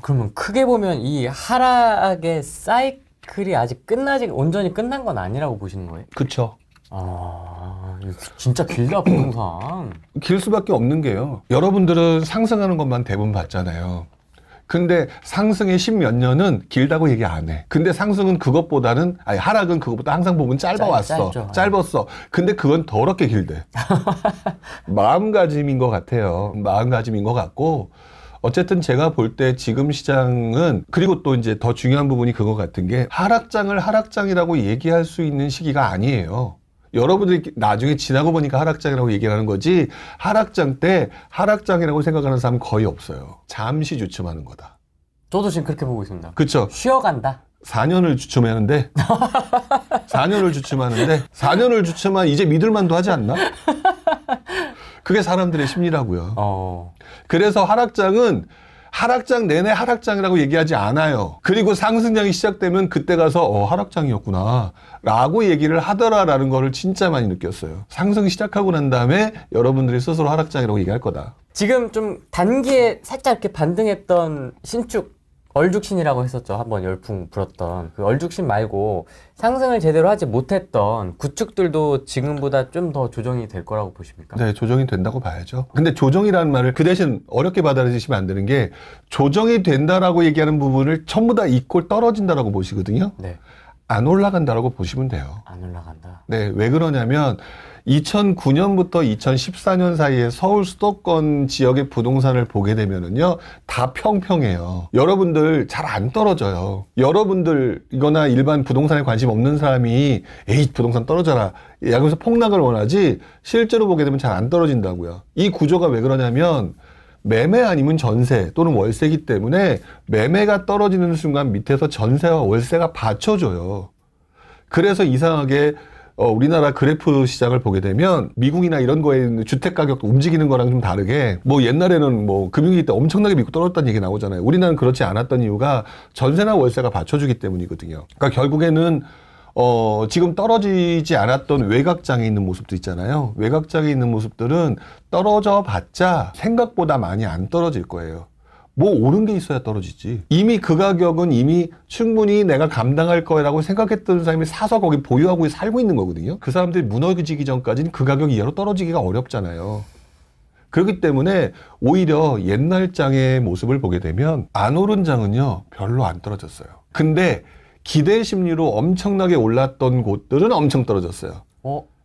그러면 크게 보면 이 하락의 사이클이 아직 온전히 끝난 건 아니라고 보시는 거예요? 그쵸. 아, 진짜 길다, 부동산. 길 수밖에 없는 게요. 여러분들은 상승하는 것만 대부분 봤잖아요. 근데 상승의 10몇 년은 길다고 얘기 안 해. 근데 상승은 그것보다는, 아니, 하락은 그것보다 항상 보면 짧아왔어. 짧았어. 근데 그건 더럽게 길대. 마음가짐인 것 같아요. 마음가짐인 것 같고, 어쨌든 제가 볼 때 지금 시장은, 그리고 또 이제 더 중요한 부분이 그거 같은 게, 하락장을 하락장이라고 얘기할 수 있는 시기가 아니에요. 여러분들이 나중에 지나고 보니까 하락장이라고 얘기하는 거지, 하락장 때 하락장이라고 생각하는 사람은 거의 없어요. 잠시 주춤하는 거다. 저도 지금 그렇게 보고 있습니다. 그쵸? 쉬어간다. 4년을 주춤하는데 4년을 주춤한 이제 믿을만도 하지 않나? 그게 사람들의 심리라고요. 그래서 하락장은 하락장 내내 하락장이라고 얘기하지 않아요. 그리고 상승장이 시작되면 그때 가서 하락장이었구나 라고 얘기를 하더라라는 거를 진짜 많이 느꼈어요. 상승 시작하고 난 다음에 여러분들이 스스로 하락장이라고 얘기할 거다. 지금 좀 단기에 살짝 이렇게 반등했던 신축 얼죽신이라고 했었죠. 한번 열풍 불었던 그 얼죽신 말고 상승을 제대로 하지 못했던 구축들도 지금보다 좀 더 조정이 될 거라고 보십니까? 네, 조정이 된다고 봐야죠. 근데 조정이라는 말을 그 대신 어렵게 받아들이시면 안 되는 게, 조정이 된다라고 얘기하는 부분을 전부 다 잊고 떨어진다라고 보시거든요. 네. 안 올라간다라고 보시면 돼요. 안 올라간다. 네, 왜 그러냐면 2009년부터 2014년 사이에 서울 수도권 지역의 부동산을 보게 되면은요, 다 평평해요. 여러분들 잘 안 떨어져요. 여러분들 이거나 일반 부동산에 관심 없는 사람이 에이, 부동산 떨어져라 야구에서 폭락을 원하지, 실제로 보게 되면 잘 안 떨어진다고요. 이 구조가 왜 그러냐면, 매매 아니면 전세 또는 월세이기 때문에 매매가 떨어지는 순간 밑에서 전세와 월세가 받쳐줘요. 그래서 이상하게 우리나라 그래프 시장을 보게 되면 미국이나 이런 거에 주택 가격도 움직이는 거랑 좀 다르게, 뭐 옛날에는 뭐 금융위기 때 엄청나게 믿고 떨어졌다는 얘기 나오잖아요. 우리나라는 그렇지 않았던 이유가 전세나 월세가 받쳐주기 때문이거든요. 그러니까 결국에는 지금 떨어지지 않았던 외곽장에 있는 모습도 있잖아요. 외곽장에 있는 모습들은 떨어져 봤자 생각보다 많이 안 떨어질 거예요. 뭐 오른 게 있어야 떨어지지. 이미 그 가격은 이미 충분히 내가 감당할 거라고 생각했던 사람이 사서 거기 보유하고 살고 있는 거거든요. 그 사람들이 무너지기 전까지는 그 가격이 이대로 떨어지기가 어렵잖아요. 그렇기 때문에 오히려 옛날 장의 모습을 보게 되면 안 오른 장은요, 별로 안 떨어졌어요. 근데 기대 심리로 엄청나게 올랐던 곳들은 엄청 떨어졌어요.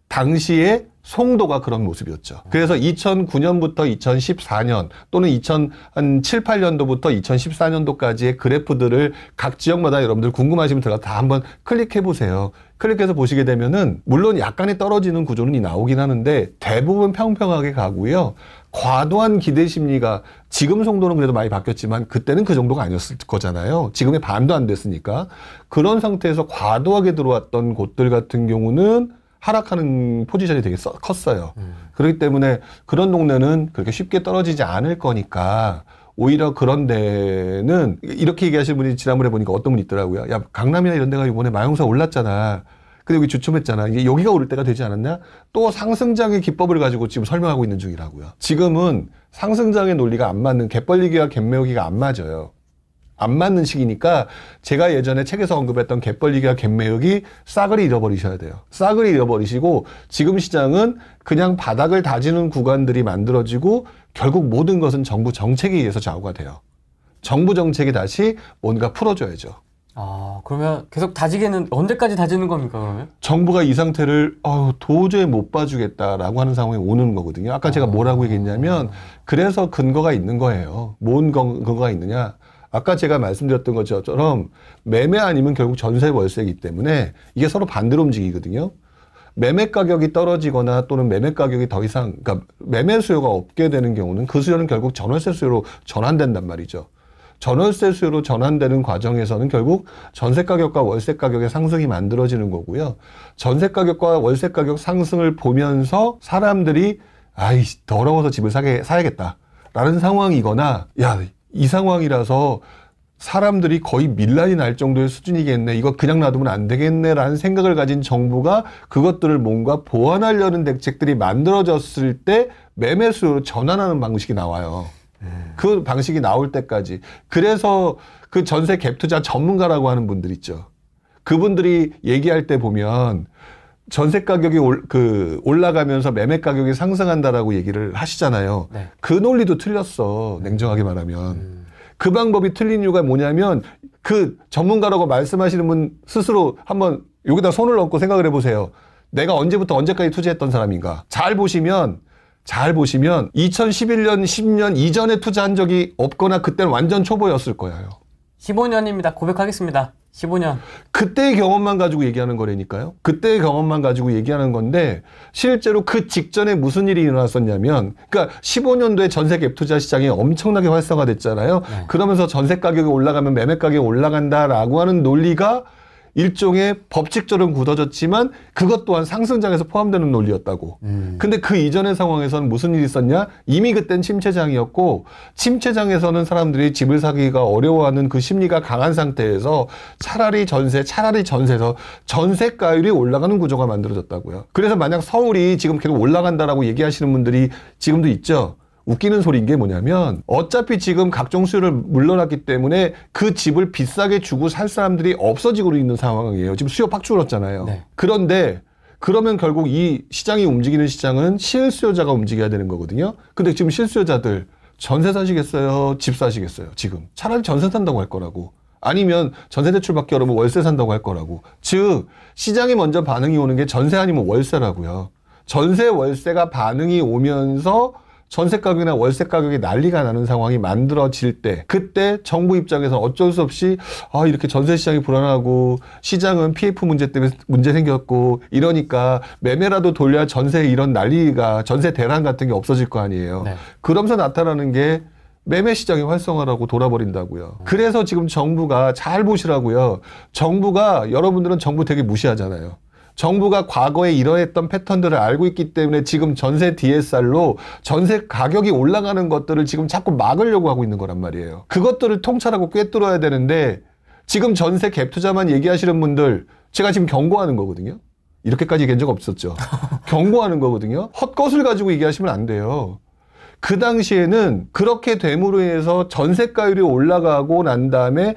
당시에 송도가 그런 모습이었죠. 그래서 2009년부터 2014년 또는 2007, 8년도부터 2014년도까지의 그래프들을 각 지역마다 여러분들 궁금하시면 들어가 다 한번 클릭해 보세요. 클릭해서 보시게 되면은 물론 약간의 떨어지는 구조는 나오긴 하는데 대부분 평평하게 가고요. 과도한 기대 심리가, 지금 송도는 그래도 많이 바뀌었지만 그때는 그 정도가 아니었을 거잖아요. 지금의 반도 안 됐으니까. 그런 상태에서 과도하게 들어왔던 곳들 같은 경우는 하락하는 포지션이 되게 컸어요. 그렇기 때문에 그런 동네는 그렇게 쉽게 떨어지지 않을 거니까, 오히려 그런 데는 이렇게 얘기하시는 분이 지난번에 보니까 어떤 분이 있더라고요. 야, 강남이나 이런 데가 이번에 마용사 올랐잖아. 근데 여기 주춤했잖아. 이제 여기가 오를 때가 되지 않았냐? 또 상승장의 기법을 가지고 지금 설명하고 있는 중이라고요. 지금은 상승장의 논리가 안 맞는, 갭벌리기와 갭매우기가 안 맞아요. 안 맞는 시기니까 제가 예전에 책에서 언급했던 갭벌리기와 갭매우기 싸그리 잃어버리셔야 돼요. 싸그리 잃어버리시고, 지금 시장은 그냥 바닥을 다지는 구간들이 만들어지고 결국 모든 것은 정부 정책에 의해서 좌우가 돼요. 정부 정책이 다시 뭔가 풀어줘야죠. 그러면 계속 다지게는 언제까지 다지는 겁니까, 그러면? 정부가 이 상태를 도저히 못 봐주겠다라고 하는 상황이 오는 거거든요. 아까 제가 뭐라고 얘기했냐면, 그래서 근거가 있는 거예요. 뭔 근거가 있느냐? 아까 제가 말씀드렸던 것처럼 매매 아니면 결국 전세 월세이기 때문에 이게 서로 반대로 움직이거든요. 매매 가격이 떨어지거나 또는 매매 가격이 더 이상, 그러니까 매매 수요가 없게 되는 경우는 그 수요는 결국 전월세 수요로 전환된단 말이죠. 전월세 수요로 전환되는 과정에서는 결국 전세 가격과 월세 가격의 상승이 만들어지는 거고요. 전세 가격과 월세 가격 상승을 보면서 사람들이 아이, 더러워서 집을 사야겠다라는 상황이거나, 야, 이 상황이라서 사람들이 거의 밀란이 날 정도의 수준이겠네, 이거 그냥 놔두면 안 되겠네 라는 생각을 가진 정부가 그것들을 뭔가 보완하려는 대책들이 만들어졌을 때 매매 수요로 전환하는 방식이 나와요. 그 방식이 나올 때까지. 그래서 그 전세 갭 투자 전문가라고 하는 분들 있죠. 그분들이 얘기할 때 보면 전세 가격이 올라가면서 매매 가격이 상승한다라고 얘기를 하시잖아요. 네. 그 논리도 틀렸어. 냉정하게 말하면. 그 방법이 틀린 이유가 뭐냐면 그 전문가라고 말씀하시는 분 스스로 한번 여기다 손을 얹고 생각을 해보세요. 내가 언제부터 언제까지 투자했던 사람인가. 잘 보시면 2011년, 10년 이전에 투자한 적이 없거나 그때는 완전 초보였을 거예요. 15년입니다. 고백하겠습니다. 15년. 그때의 경험만 가지고 얘기하는 거라니까요. 그때의 경험만 가지고 얘기하는 건데 실제로 그 직전에 무슨 일이 일어났었냐면 그러니까 15년도에 전세 갭 투자 시장이 엄청나게 활성화됐잖아요. 네. 그러면서 전세 가격이 올라가면 매매 가격이 올라간다라고 하는 논리가 일종의 법칙처럼 굳어졌지만 그것 또한 상승장에서 포함되는 논리였다고. 근데 그 이전의 상황에서는 무슨 일이 있었냐? 이미 그땐 침체장이었고 침체장에서는 사람들이 집을 사기가 어려워하는 그 심리가 강한 상태에서 차라리 전세에서 전세가율이 올라가는 구조가 만들어졌다고요. 그래서 만약 서울이 지금 계속 올라간다라고 얘기하시는 분들이 지금도 있죠. 웃기는 소리인 게 뭐냐면 어차피 지금 각종 수요를 물러났기 때문에 그 집을 비싸게 주고 살 사람들이 없어지고 있는 상황이에요. 지금 수요 팍 줄었잖아요. 네. 그런데 그러면 결국 이 시장이 움직이는 시장은 실수요자가 움직여야 되는 거거든요. 근데 지금 실수요자들 전세 사시겠어요? 집 사시겠어요? 지금 차라리 전세 산다고 할 거라고. 아니면 전세 대출 받기 어려우면 월세 산다고 할 거라고. 즉 시장이 먼저 반응이 오는 게 전세 아니면 월세라고요. 전세 월세가 반응이 오면서 전세 가격이나 월세 가격이 난리가 나는 상황이 만들어질 때 그때 정부 입장에서 어쩔 수 없이 이렇게 전세 시장이 불안하고 시장은 PF 문제 때문에 문제 생겼고 이러니까 매매라도 돌려야 전세 이런 난리가 전세 대란 같은 게 없어질 거 아니에요. 네. 그러면서 나타나는 게 매매 시장의 활성화라고 돌아버린다고요. 그래서 지금 정부가 잘 보시라고요. 정부가 여러분들은 정부 되게 무시하잖아요. 정부가 과거에 이러했던 패턴들을 알고 있기 때문에 지금 전세 DSR로 전세 가격이 올라가는 것들을 지금 자꾸 막으려고 하고 있는 거란 말이에요. 그것들을 통찰하고 꿰뚫어야 되는데 지금 전세 갭 투자만 얘기하시는 분들 제가 지금 경고하는 거거든요. 이렇게까지 얘기한 적 없었죠. 경고하는 거거든요. 헛것을 가지고 얘기하시면 안 돼요. 그 당시에는 그렇게 됨으로 인해서 전세가율이 올라가고 난 다음에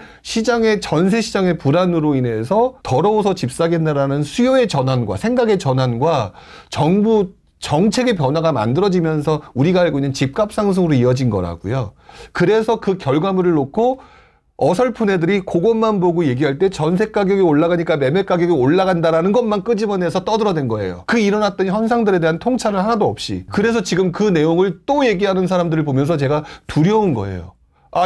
전세 시장의 불안으로 인해서 더러워서 집 사겠나라는 수요의 전환과 생각의 전환과 정부 정책의 변화가 만들어지면서 우리가 알고 있는 집값 상승으로 이어진 거라고요. 그래서 그 결과물을 놓고 어설픈 애들이 그것만 보고 얘기할 때 전세 가격이 올라가니까 매매 가격이 올라간다라는 것만 끄집어내서 떠들어댄 거예요. 그 일어났던 현상들에 대한 통찰은 하나도 없이. 그래서 지금 그 내용을 또 얘기하는 사람들을 보면서 제가 두려운 거예요.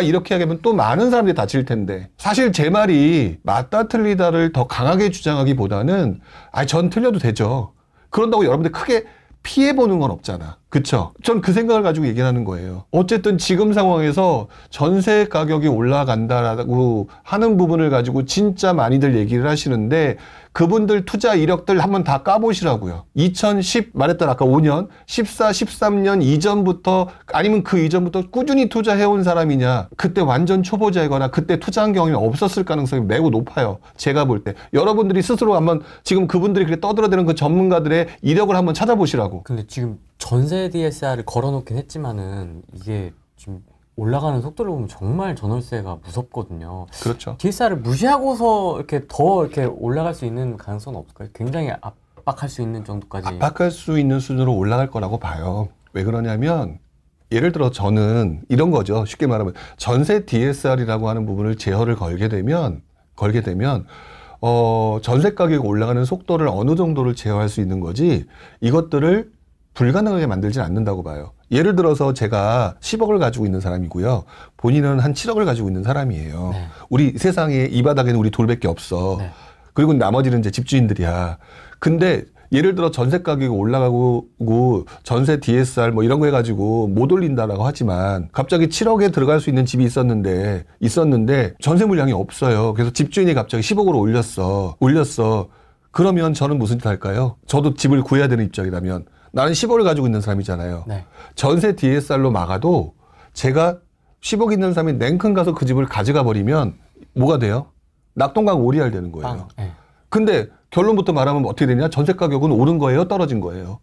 이렇게 하면 또 많은 사람들이 다칠 텐데. 사실 제 말이 맞다 틀리다를 더 강하게 주장하기보다는 전 틀려도 되죠. 그런다고 여러분들 크게 피해보는 건 없잖아. 그쵸? 전 그 생각을 가지고 얘기하는 거예요. 어쨌든 지금 상황에서 전세 가격이 올라간다라고 하는 부분을 가지고 진짜 많이들 얘기를 하시는데 그분들 투자 이력들 한번 다 까보시라고요. 2010 말했던 아까 5년, 14, 13년 이전부터 아니면 그 이전부터 꾸준히 투자해온 사람이냐. 그때 완전 초보자이거나 그때 투자한 경험이 없었을 가능성이 매우 높아요. 제가 볼 때. 여러분들이 스스로 한번 지금 그분들이 그렇게 떠들어대는 그 전문가들의 이력을 한번 찾아보시라고. 근데 지금 전세 DSR을 걸어놓긴 했지만은 이게 지금 올라가는 속도를 보면 정말 전월세가 무섭거든요. 그렇죠. DSR을 무시하고서 이렇게 더 이렇게 올라갈 수 있는 가능성은 없을까요? 굉장히 압박할 수 있는 정도까지. 압박할 수 있는 수준으로 올라갈 거라고 봐요. 왜 그러냐면 예를 들어 저는 이런 거죠. 쉽게 말하면 전세 DSR이라고 하는 부분을 제어를 걸게 되면 전세 가격이 올라가는 속도를 어느 정도를 제어할 수 있는 거지 이것들을 불가능하게 만들진 않는다고 봐요. 예를 들어서 제가 10억을 가지고 있는 사람이고요. 본인은 한 7억을 가지고 있는 사람이에요. 네. 우리 세상에 이 바닥에는 우리 둘밖에 없어. 네. 그리고 나머지는 이제 집주인들이야. 근데 예를 들어 전세 가격이 올라가고 전세 DSR 뭐 이런 거 해가지고 못 올린다라고 하지만 갑자기 7억에 들어갈 수 있는 집이 있었는데 전세 물량이 없어요. 그래서 집주인이 갑자기 10억으로 올렸어. 그러면 저는 무슨 짓 할까요? 저도 집을 구해야 되는 입장이라면 나는 10억을 가지고 있는 사람이잖아요. 네. 전세 DSR로 막아도 제가 10억 있는 사람이 냉큼 가서 그 집을 가져가 버리면 뭐가 돼요? 낙동강 오리알 되는 거예요. 네. 근데 결론부터 말하면 어떻게 되냐? 전세 가격은 오른 거예요? 떨어진 거예요?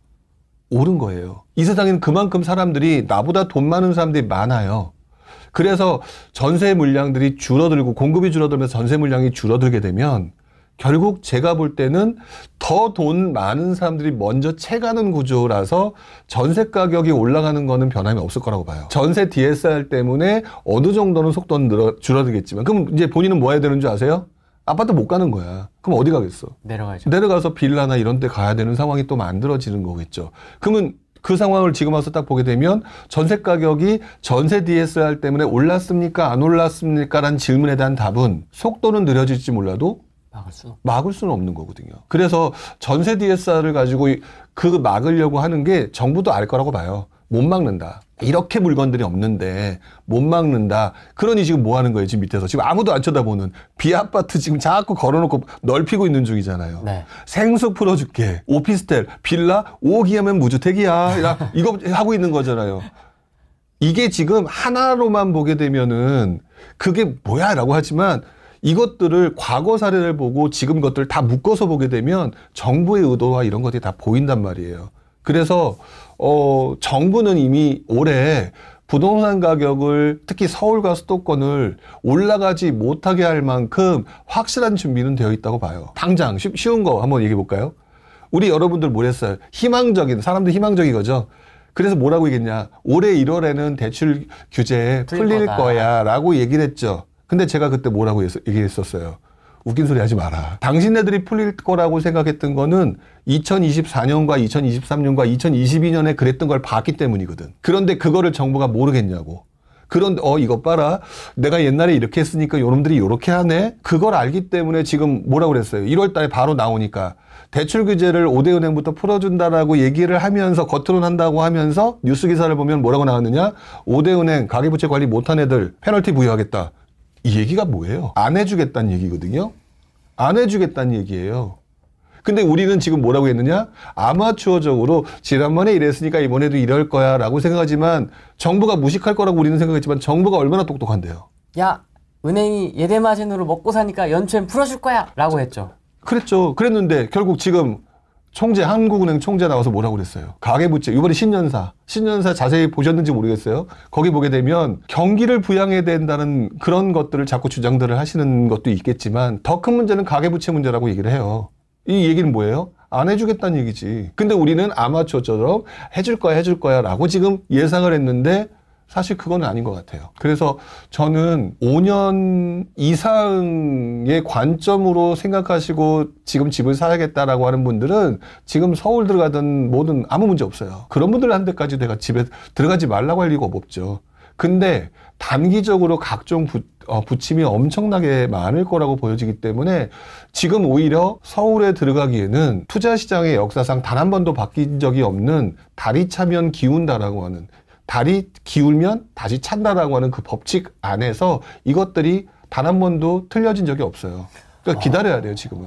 오른 거예요. 이 세상에는 그만큼 사람들이 나보다 돈 많은 사람들이 많아요. 그래서 전세 물량들이 줄어들고 공급이 줄어들면서 전세 물량이 줄어들게 되면 결국 제가 볼 때는 더 돈 많은 사람들이 먼저 채가는 구조라서 전세 가격이 올라가는 거는 변함이 없을 거라고 봐요. 전세 DSR 때문에 어느 정도는 속도는 줄어들겠지만 그럼 이제 본인은 뭐 해야 되는 줄 아세요? 아파트 못 가는 거야. 그럼 어디 가겠어? 내려가죠. 내려가서 빌라나 이런 데 가야 되는 상황이 또 만들어지는 거겠죠. 그러면 그 상황을 지금 와서 딱 보게 되면 전세 가격이 전세 DSR 때문에 올랐습니까? 안 올랐습니까? 라는 질문에 대한 답은 속도는 느려질지 몰라도 막을 수는 없는 거거든요. 그래서 전세 DSR을 가지고 그 막으려고 하는 게 정부도 알 거라고 봐요. 못 막는다. 이렇게 물건들이 없는데 못 막는다. 그러니 지금 뭐 하는 거예요? 지금 밑에서. 지금 아무도 안 쳐다보는 비아파트 지금 자꾸 걸어놓고 넓히고 있는 중이잖아요. 네. 생수 풀어줄게. 오피스텔, 빌라 5억이 하면 무주택이야. 이거 하고 있는 거잖아요. 이게 지금 하나로만 보게 되면은 그게 뭐야? 라고 하지만 이것들을 과거 사례를 보고 지금 것들을 다 묶어서 보게 되면 정부의 의도와 이런 것들이 다 보인단 말이에요. 그래서 정부는 이미 올해 부동산 가격을 특히 서울과 수도권을 올라가지 못하게 할 만큼 확실한 준비는 되어 있다고 봐요. 당장 쉬운 거 한번 얘기해 볼까요? 우리 여러분들 뭐 했어요? 사람들 희망적인 거죠. 그래서 뭐라고 얘기했냐? 올해 1월에는 대출 규제 풀릴 거야 라고 얘기를 했죠. 근데 제가 그때 뭐라고 얘기했었어요? 웃긴 소리 하지 마라. 당신네들이 풀릴 거라고 생각했던 거는 2024년과 2023년과 2022년에 그랬던 걸 봤기 때문이거든. 그런데 그거를 정부가 모르겠냐고. 그런데 이것 봐라. 내가 옛날에 이렇게 했으니까 요놈들이 요렇게 하네. 그걸 알기 때문에 지금 뭐라고 그랬어요. 1월 달에 바로 나오니까 대출 규제를 5대 은행부터 풀어준다라고 얘기를 하면서 겉으로는 한다고 하면서 뉴스 기사를 보면 뭐라고 나왔느냐. 5대 은행 가계부채 관리 못한 애들 페널티 부여하겠다. 이 얘기가 뭐예요? 안 해주겠다는 얘기거든요. 안 해주겠다는 얘기예요. 근데 우리는 지금 뭐라고 했느냐? 아마추어적으로 지난번에 이랬으니까 이번에도 이럴 거야 라고 생각하지만 정부가 무식할 거라고 우리는 생각했지만 정부가 얼마나 똑똑한데요. 야, 은행이 예대마진으로 먹고 사니까 연초엔 풀어줄 거야 라고 했죠. 그랬죠. 그랬는데 결국 지금 한국은행 총재 나와서 뭐라고 그랬어요? 가계부채, 이번에 신년사 자세히 보셨는지 모르겠어요. 거기 보게 되면 경기를 부양해야 된다는 그런 것들을 자꾸 주장들을 하시는 것도 있겠지만 더 큰 문제는 가계부채 문제라고 얘기를 해요. 이 얘기는 뭐예요? 안 해주겠다는 얘기지. 근데 우리는 아마추어처럼 해줄 거야 라고 지금 예상을 했는데 사실 그건 아닌 것 같아요. 그래서 저는 5년 이상의 관점으로 생각하시고 지금 집을 사야겠다라고 하는 분들은 지금 서울 들어가든 뭐든 아무 문제 없어요. 그런 분들한테까지 내가 집에 들어가지 말라고 할 리가 없죠. 근데 단기적으로 각종 부침이 엄청나게 많을 거라고 보여지기 때문에 지금 오히려 서울에 들어가기에는 투자시장의 역사상 단 한 번도 바뀐 적이 없는 다리 차면 기운다라고 하는 다리 기울면 다시 찬다라고 하는 그 법칙 안에서 이것들이 단 한 번도 틀려진 적이 없어요. 그러니까 기다려야 돼요, 지금은.